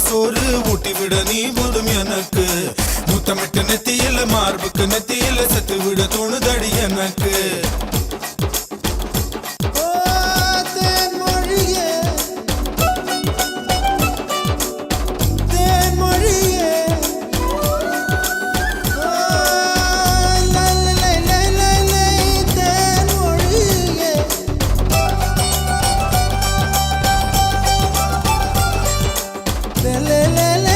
சோறு ஊட்டி விட நீ போதும் எனக்கு. முத்தமிட்டு நெத்தியில மார்புக்கு நெத்தியில செத்து விட தோணுதடி எனக்கு. le le le